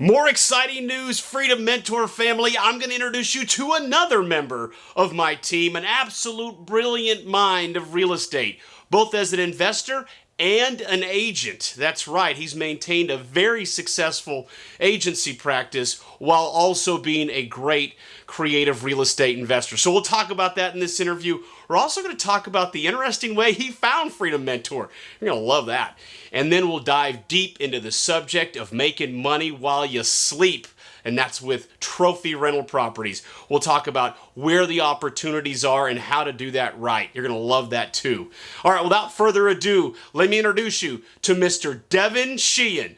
More exciting news, Freedom Mentor family. I'm going to introduce you to another member of my team, an absolute brilliant mind of real estate, both as an investor and an agent. That's right, he's maintained a very successful agency practice while also being a great creative real estate investor. So we'll talk about that in this interview. We're also going to talk about the interesting way he found Freedom Mentor. You're going to love that. And then we'll dive deep into the subject of making money while you sleep. And that's with trophy rental properties. We'll talk about where the opportunities are and how to do that right. You're going to love that too. All right, without further ado, let me introduce you to Mr. Devin Sheehan.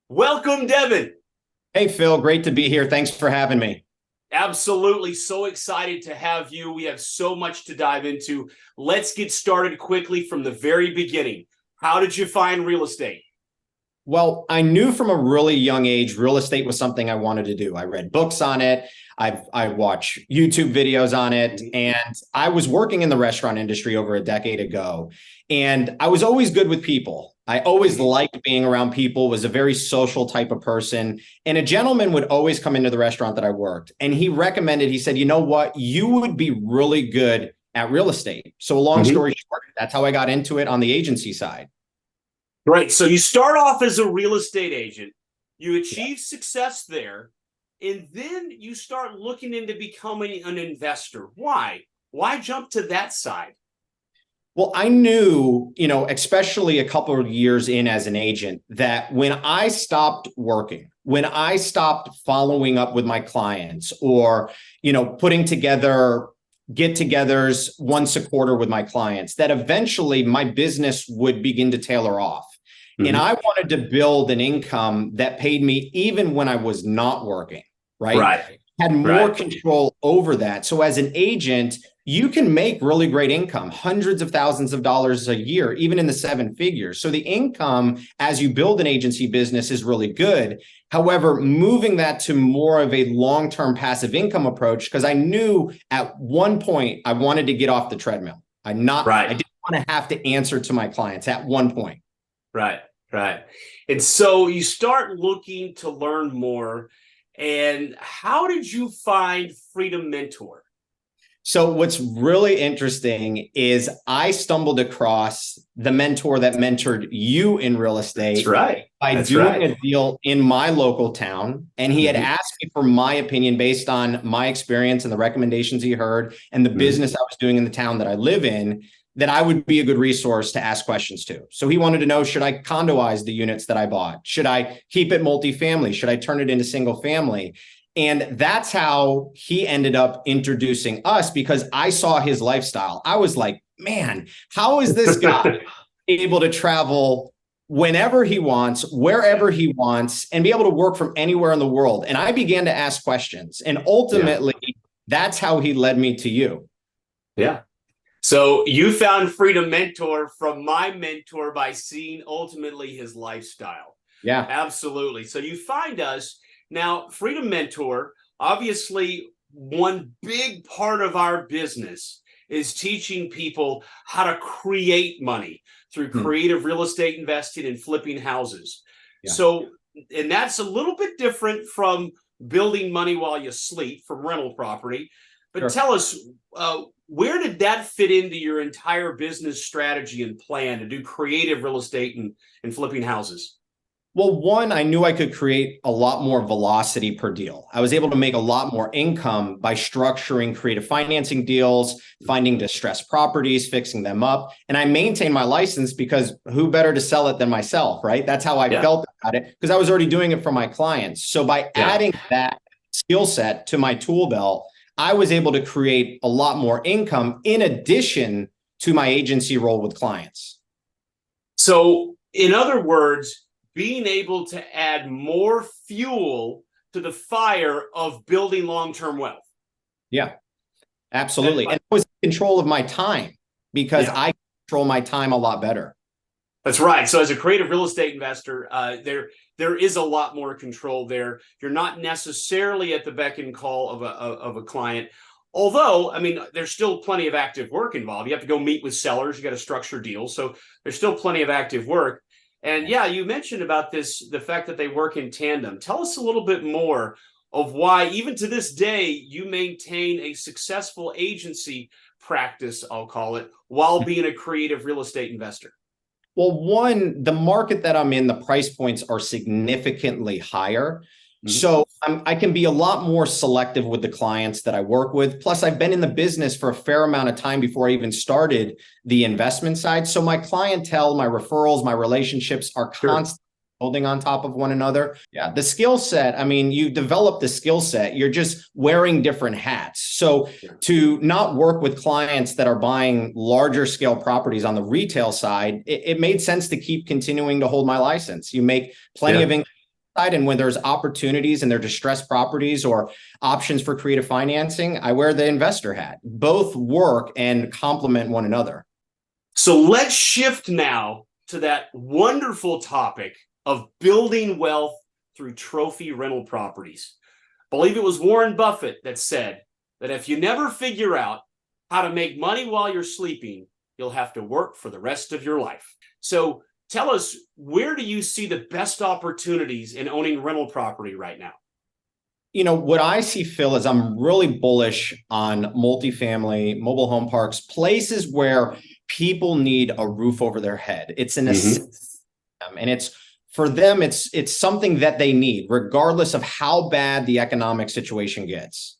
Welcome, Devin. Hey, Phil, great to be here. Thanks for having me. Absolutely. So excited to have you. We have so much to dive into. Let's get started quickly from the very beginning. How did you find real estate? Well, I knew from a really young age, real estate was something I wanted to do. I read books on it. I watch YouTube videos on it. And I was working in the restaurant industry over a decade ago. And I was always good with people. I always liked being around people, was a very social type of person. And a gentleman would always come into the restaurant that I worked. And he said, you know what, you would be really good at real estate. So long story short, that's how I got into it on the agency side. Right. So you start off as a real estate agent, you achieve success there, and then you start looking into becoming an investor. Why? Why jump to that side? Well, I knew, especially a couple of years in as an agent, that when I stopped working, when I stopped following up with my clients or, putting together get-togethers once a quarter with my clients, that eventually my business would begin to tailor off. And I wanted to build an income that paid me even when I was not working, right? Had more control over that. So as an agent, you can make really great income, hundreds of thousands of dollars a year, even in the seven figures. So the income as you build an agency business is really good. However, moving that to more of a long-term passive income approach, because I knew at one point I wanted to get off the treadmill. I didn't want to have to answer to my clients at one point. Right. And so you start looking to learn more. And how did you find Freedom Mentor? So what's really interesting is I stumbled across the mentor that mentored you in real estate. That's right. By doing a deal in my local town. And he had asked me for my opinion based on my experience and the recommendations he heard and the business I was doing in the town that I live in, that I would be a good resource to ask questions to. So he wanted to know, should I condoize the units that I bought? Should I keep it multifamily? Should I turn it into single family? And that's how he ended up introducing us, because I saw his lifestyle. I was like, man, how is this guy able to travel whenever he wants, wherever he wants, and be able to work from anywhere in the world? And I began to ask questions. And ultimately, that's how he led me to you. Yeah. So you found Freedom Mentor from my mentor by seeing ultimately his lifestyle. Yeah, absolutely. So you find us. Now, Freedom Mentor, obviously, one big part of our business is teaching people how to create money through creative real estate investing and flipping houses. Yeah. So, and that's a little bit different from building money while you sleep from rental property. But tell us, where did that fit into your entire business strategy and plan to do creative real estate and flipping houses? Well, one, I knew I could create a lot more velocity per deal. I was able to make a lot more income by structuring creative financing deals, finding distressed properties, fixing them up. And I maintained my license because who better to sell it than myself, right? That's how I felt about it, because I was already doing it for my clients. So by adding that skill set to my tool belt, I was able to create a lot more income in addition to my agency role with clients. So in other words, being able to add more fuel to the fire of building long-term wealth. Yeah, absolutely. And I was in control of my time because I control my time a lot better. That's right. So as a creative real estate investor, there is a lot more control there. You're not necessarily at the beck and call of a client. Although, I mean, there's still plenty of active work involved. You have to go meet with sellers. You got to structure deals. So there's still plenty of active work. And yeah, you mentioned about this, the fact that they work in tandem. Tell us a little bit more of why, even to this day, you maintain a successful agency practice, I'll call it, while being a creative real estate investor. Well, one, the market that I'm in, the price points are significantly higher. Mm-hmm. So I can be a lot more selective with the clients that I work with. Plus, I've been in the business for a fair amount of time before I even started the investment side. So my clientele, my referrals, my relationships are Sure. constantly building on top of one another. Yeah, the skill set, I mean, you develop the skill set, you're just wearing different hats. So to not work with clients that are buying larger scale properties on the retail side, it made sense to keep continuing to hold my license. You make plenty of income. And when there's opportunities and they're distressed properties or options for creative financing, I wear the investor hat. Both work and complement one another. So let's shift now to that wonderful topic of building wealth through trophy rental properties. I believe it was Warren Buffett that said that if you never figure out how to make money while you're sleeping, you'll have to work for the rest of your life. So tell us, where do you see the best opportunities in owning rental property right now? You know, what I see, Phil, is I'm really bullish on multifamily, mobile home parks, places where people need a roof over their head. It's an necessity, and it's for them, it's something that they need, regardless of how bad the economic situation gets.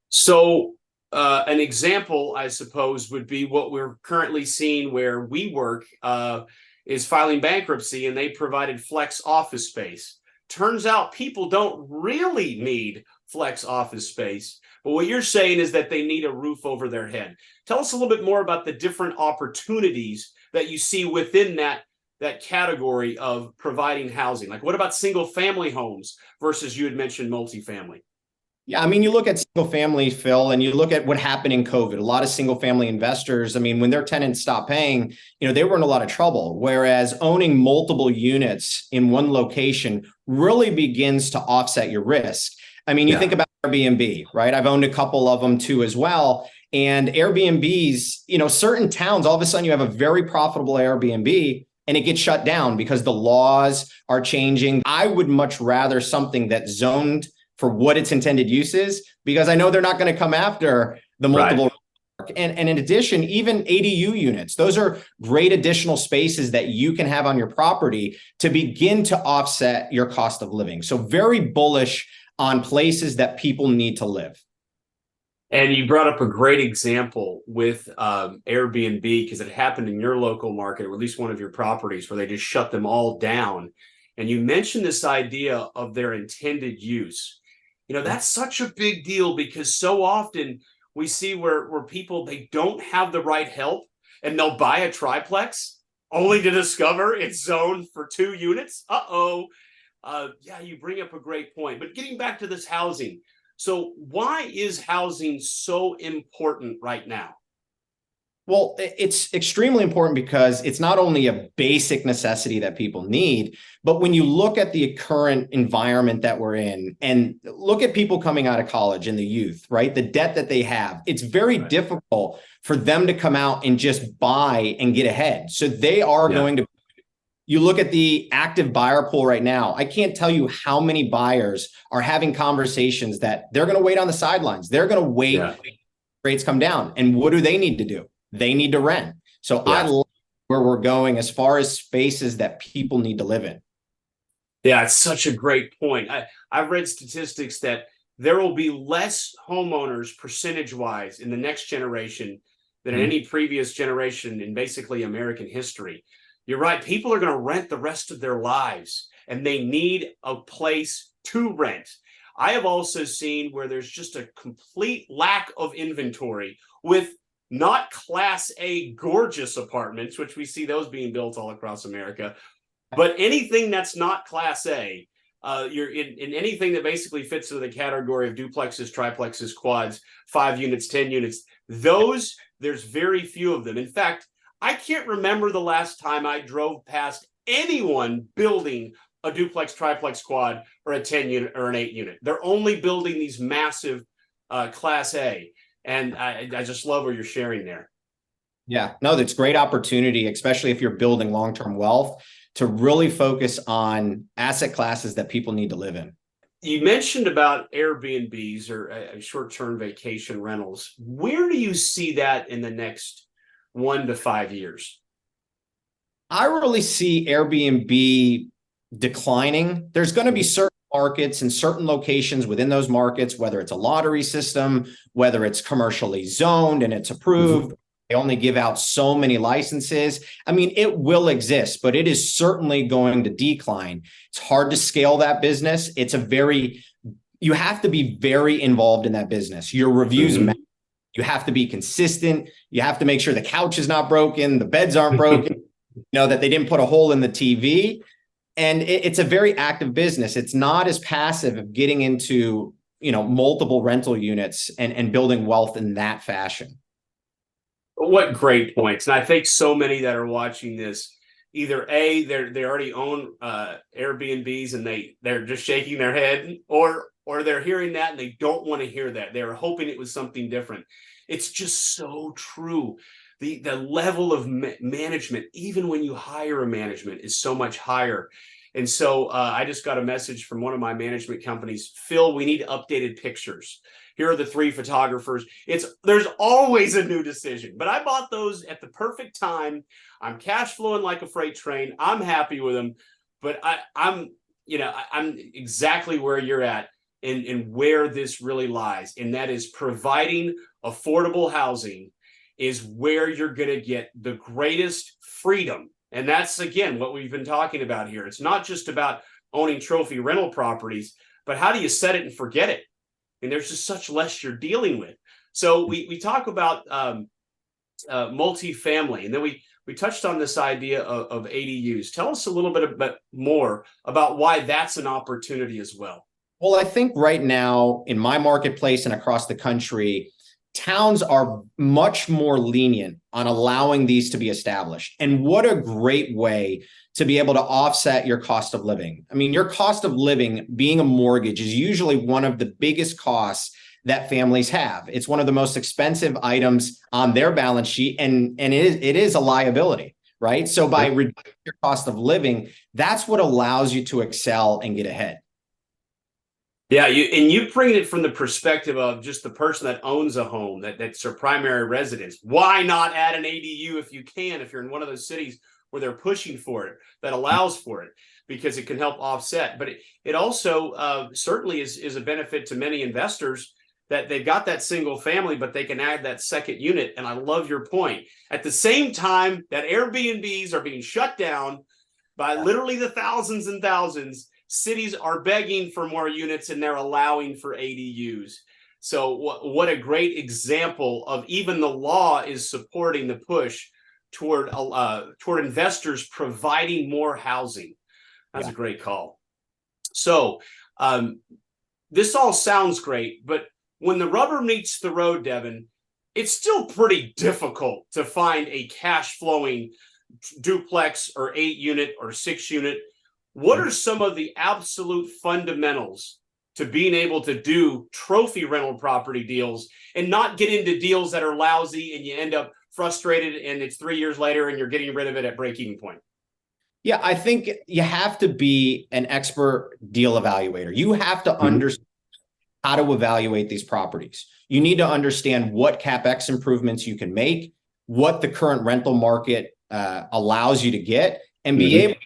So an example, I suppose, would be what we're currently seeing where we work is filing bankruptcy, and they provided flex office space. Turns out people don't really need flex office space, but what you're saying is that they need a roof over their head. Tell us a little bit more about the different opportunities that you see within that category of providing housing. Like, what about single family homes versus, you had mentioned, multifamily? Yeah, I mean, you look at single family, Phil, and you look at what happened in COVID. A lot of single family investors, I mean, when their tenants stopped paying, they were in a lot of trouble. Whereas owning multiple units in one location really begins to offset your risk. I mean, you think about Airbnb, right? I've owned a couple of them too as well. And Airbnbs, certain towns, all of a sudden you have a very profitable Airbnb and it gets shut down because the laws are changing. I would much rather something that's zoned for what its intended use is, because I know they're not going to come after the multiple. Right. And in addition, even ADU units, those are great additional spaces that you can have on your property to begin to offset your cost of living. So very bullish on places that people need to live. And you brought up a great example with Airbnb, because it happened in your local market, or at least one of your properties, where they just shut them all down. And you mentioned this idea of their intended use. That's such a big deal, because so often we see where people, they don't have the right help, and they'll buy a triplex only to discover it's zoned for 2 units. Yeah, you bring up a great point. But getting back to this housing. So why is housing so important right now? Well, it's extremely important because it's not only a basic necessity that people need, but when you look at the current environment that we're in and look at people coming out of college and the youth, right? The debt that they have, it's very difficult for them to come out and just buy and get ahead. So they are going to, you look at the active buyer pool right now, I can't tell you how many buyers are having conversations that they're going to wait on the sidelines. They're going to wait rates come down. And what do they need to do? They need to rent. So I love where we're going as far as spaces that people need to live in. Yeah, it's such a great point. I've read statistics that there will be less homeowners percentage-wise in the next generation than in any previous generation in basically American history. You're right. People are going to rent the rest of their lives, and they need a place to rent. I have also seen where there's just a complete lack of inventory with not Class A gorgeous apartments, which we see those being built all across America, but anything that's not Class A. You're in anything that basically fits into the category of duplexes, triplexes, quads, 5 units, 10 units. Those, there's very few of them. In fact, I can't remember the last time I drove past anyone building a duplex, triplex, quad, or a 10 unit or an 8 unit. They're only building these massive Class A. And I just love what you're sharing there. Yeah, no, that's great opportunity, especially if you're building long-term wealth, to really focus on asset classes that people need to live in. You mentioned about Airbnbs or short-term vacation rentals. Where do you see that in the next 1 to 5 years? I really see Airbnb declining. There's going to be certain markets and certain locations within those markets, whether it's a lottery system, whether it's commercially zoned and it's approved. They only give out so many licenses. I mean, it will exist, but it is certainly going to decline. It's hard to scale that business. You have to be very involved in that business. Your reviews matter. You have to be consistent. You have to make sure the couch is not broken, the beds aren't broken, that they didn't put a hole in the TV. And it's a very active business. It's not as passive of getting into, multiple rental units and building wealth in that fashion. What great points. And I think so many that are watching this, either they already own Airbnbs and they're just shaking their head, or they're hearing that and they don't want to hear that. They're hoping it was something different. It's just so true. The level of management, even when you hire a management, is so much higher. And so I just got a message from one of my management companies. Phil, we need updated pictures. Here are the 3 photographers. There's always a new decision, but I bought those at the perfect time. I'm cash flowing like a freight train. I'm happy with them, but I'm exactly where you're at and where this really lies. And that is providing affordable housing is where you're going to get the greatest freedom. And that's, again, what we've been talking about here. It's not just about owning trophy rental properties, but how do you set it and forget it? And there's just such less you're dealing with. So we talk about multifamily, and then we touched on this idea of ADUs. Tell us a little bit more about why that's an opportunity as well. Well, I think right now in my marketplace and across the country, towns are much more lenient on allowing these to be established. And what a great way to be able to offset your cost of living. I mean, your cost of living, being a mortgage, is usually one of the biggest costs that families have. It's one of the most expensive items on their balance sheet, and it is a liability, right? So by reducing your cost of living, that's what allows you to excel and get ahead. Yeah, you bring it from the perspective of just the person that owns a home, that's their primary residence. Why not add an ADU if you can, if you're in one of those cities where they're pushing for it, that allows for it, because it can help offset. But it also certainly is a benefit to many investors that they've got that single family, but they can add that second unit. And I love your point. At the same time that Airbnbs are being shut down by literally the thousands and thousands, cities are begging for more units and they're allowing for ADUs. So what a great example of even the law is supporting the push toward investors providing more housing. That's a great call. So this all sounds great, but when the rubber meets the road, Devin, it's still pretty difficult to find a cash flowing duplex or 8-unit or 6-unit. What are some of the absolute fundamentals to being able to do trophy rental property deals and not get into deals that are lousy and you end up frustrated and it's 3 years later and you're getting rid of it at break-even point? Yeah, I think you have to be an expert deal evaluator. You have to understand how to evaluate these properties. You need to understand what CapEx improvements you can make, what the current rental market allows you to get, and be able to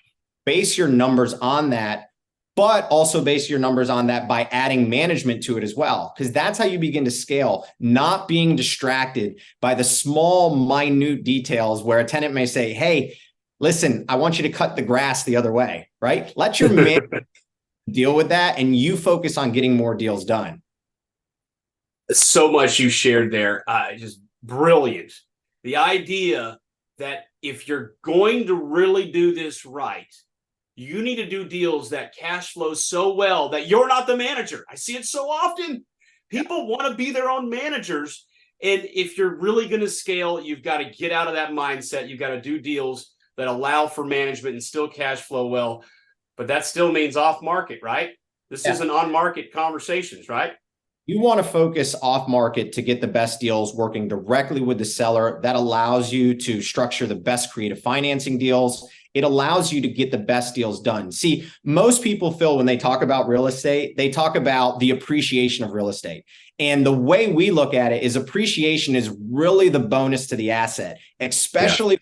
base your numbers on that, but also base your numbers on that by adding management to it as well. Because that's how you begin to scale, not being distracted by the small, minute details where a tenant may say, hey, listen, I want you to cut the grass the other way, right? Let your management deal with that and you focus on getting more deals done. So much you shared there. Just brilliant. The idea that if you're going to really do this right, you need to do deals that cash flow so well that you're not the manager. I see it so often. People want to be their own managers. And if you're really going to scale, you've got to get out of that mindset. You've got to do deals that allow for management and still cash flow well. But that still means off market, right? This isn't on market conversations, right? You want to focus off market to get the best deals, working directly with the seller. That allows you to structure the best creative financing deals it allows you to get the best deals done. See, most people, Phil, when they talk about real estate, they talk about the appreciation of real estate. And the way we look at it is appreciation is really the bonus to the asset, especially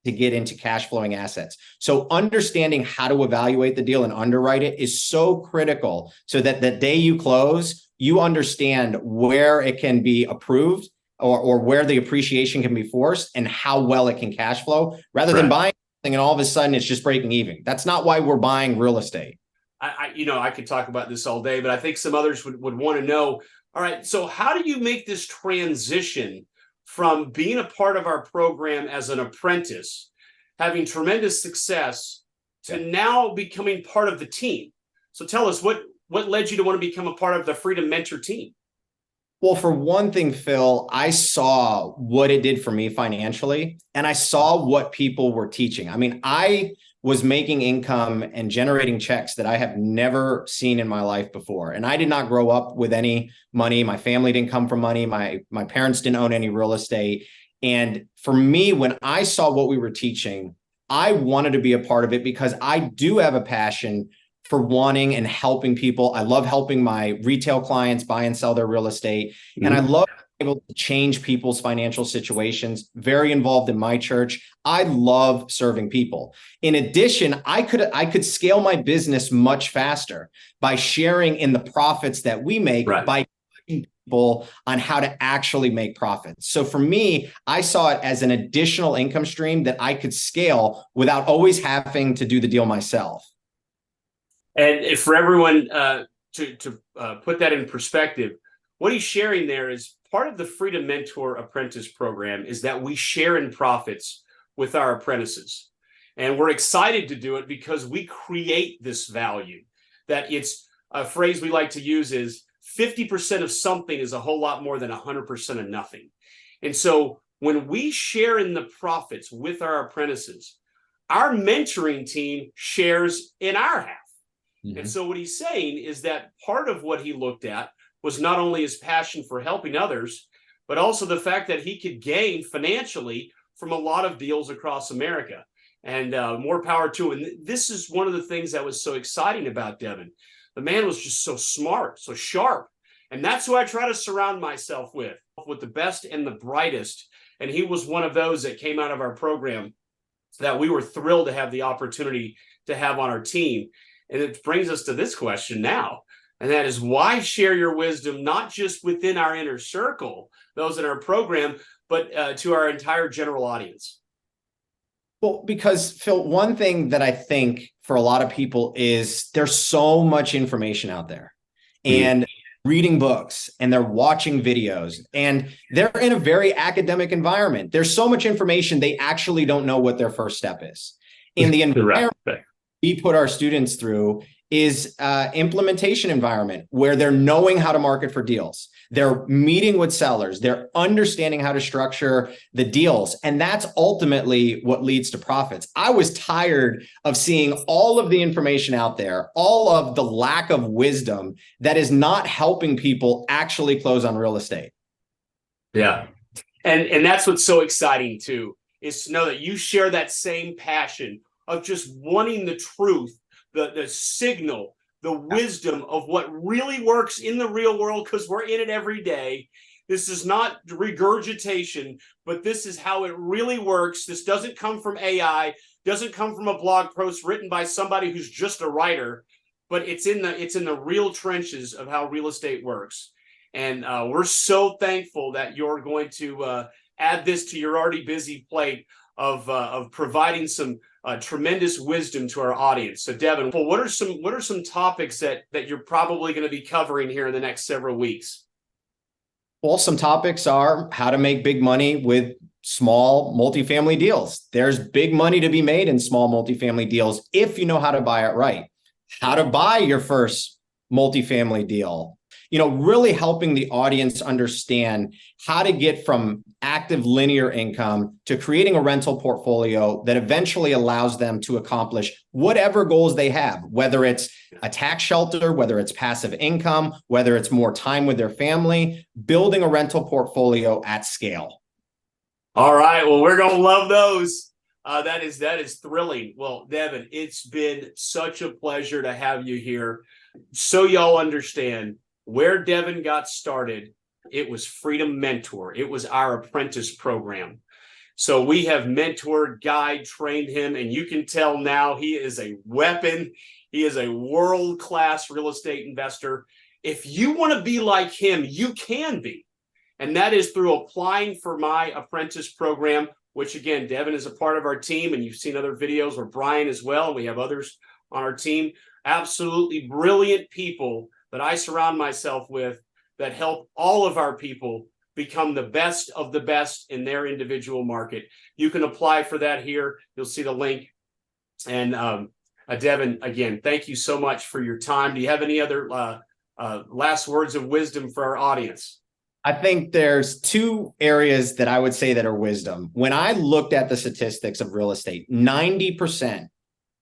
to get into cash flowing assets. So understanding how to evaluate the deal and underwrite it is so critical, so that the day you close, you understand where it can be approved, or where the appreciation can be forced, and how well it can cash flow, rather than buying something and all of a sudden it's just breaking even. That's not why we're buying real estate. I could talk about this all day, but I think some others would want to know, all right, so how do you make this transition from being a part of our program as an apprentice, having tremendous success, to now becoming part of the team? So tell us, what led you to want to become a part of the Freedom Mentor team? Well, for one thing, Phil, I saw what it did for me financially, and I saw what people were teaching. I mean, I was making income and generating checks that I have never seen in my life before. And I did not grow up with any money. My family didn't come from money. My parents didn't own any real estate. And for me, when I saw what we were teaching, I wanted to be a part of it, because I do have a passion for wanting and helping people. I love helping my retail clients buy and sell their real estate. And I love being able to change people's financial situations. Very involved in my church. I love serving people. In addition, I could scale my business much faster by sharing in the profits that we make, by teaching people on how to actually make profits. So for me, I saw it as an additional income stream that I could scale without always having to do the deal myself. And for everyone to put that in perspective, what he's sharing there is part of the Freedom Mentor Apprentice program is that we share in profits with our apprentices. And we're excited to do it because we create this value. That it's a phrase we like to use is 50% of something is a whole lot more than 100% of nothing. And so when we share in the profits with our apprentices, our mentoring team shares in our half. And so what he's saying is that part of what he looked at was not only his passion for helping others, but also the fact that he could gain financially from a lot of deals across America. And more power to him. And this is one of the things that was so exciting about Devin. The man was just so smart, so sharp. And that's who I try to surround myself with the best and the brightest. And he was one of those that came out of our program that we were thrilled to have the opportunity to have on our team. And it brings us to this question now, and that is, why share your wisdom, not just within our inner circle, those in our program, but to our entire general audience? Well, because Phil, one thing that I think for a lot of people is there's so much information out there, and reading books, and they're watching videos, and they're in a very academic environment. There's so much information, they actually don't know what their first step is. In the environment we put our students through is implementation environment, where they're knowing how to market for deals. They're meeting with sellers. They're understanding how to structure the deals. And that's ultimately what leads to profits. I was tired of seeing all of the information out there, all of the lack of wisdom that is not helping people actually close on real estate. Yeah. And that's what's so exciting too, is to know that you share that same passion of just wanting the truth, the signal, the wisdom of what really works in the real world, because we're in it every day. This is not regurgitation, but this is how it really works. This doesn't come from AI, doesn't come from a blog post written by somebody who's just a writer, but it's in the real trenches of how real estate works. And we're so thankful that you're going to add this to your already busy plate of providing some tremendous wisdom to our audience. So Devin, well, what are some topics that you're probably going to be covering here in the next several weeks? Well, some topics are how to make big money with small multifamily deals. There's big money to be made in small multifamily deals if you know how to buy it right. How to buy your first multifamily deal. Really helping the audience understand how to get from active linear income to creating a rental portfolio that eventually allows them to accomplish whatever goals they have, whether it's a tax shelter, whether it's passive income, whether it's more time with their family, building a rental portfolio at scale. All right. Well, we're going to love those. That is thrilling. Well, Devin, it's been such a pleasure to have you here. So y'all understand where Devin got started. It was Freedom Mentor. It was our apprentice program. So we have mentored, guide, trained him, and you can tell now he is a weapon. He is a world-class real estate investor. If you want to be like him, you can be. And that is through applying for my apprentice program, which again, Devin is a part of our team, and you've seen other videos where Brian as well. We have others on our team. Absolutely brilliant people that I surround myself with that help all of our people become the best of the best in their individual market. You can apply for that here. You'll see the link. And Devin, again, thank you so much for your time. Do you have any other last words of wisdom for our audience? I think there's two areas that I would say that are wisdom. When I looked at the statistics of real estate, 90%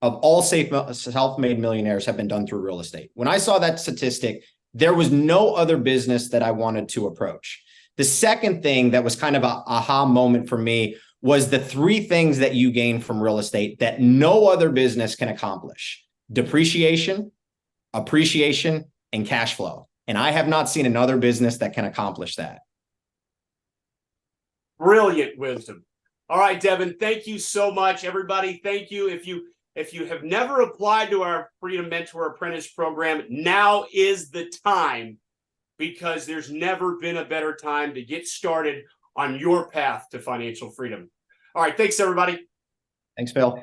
of all self-made millionaires have been done through real estate. When I saw that statistic, there was no other business that I wanted to approach. The second thing that was kind of an aha moment for me was the three things that you gain from real estate that no other business can accomplish: depreciation, appreciation, and cash flow. And I have not seen another business that can accomplish that. Brilliant wisdom. All right, Devin, thank you so much. Everybody, thank you. If you have never applied to our Freedom Mentor Apprentice program, now is the time, because there's never been a better time to get started on your path to financial freedom. All right, thanks, everybody. Thanks, Bill.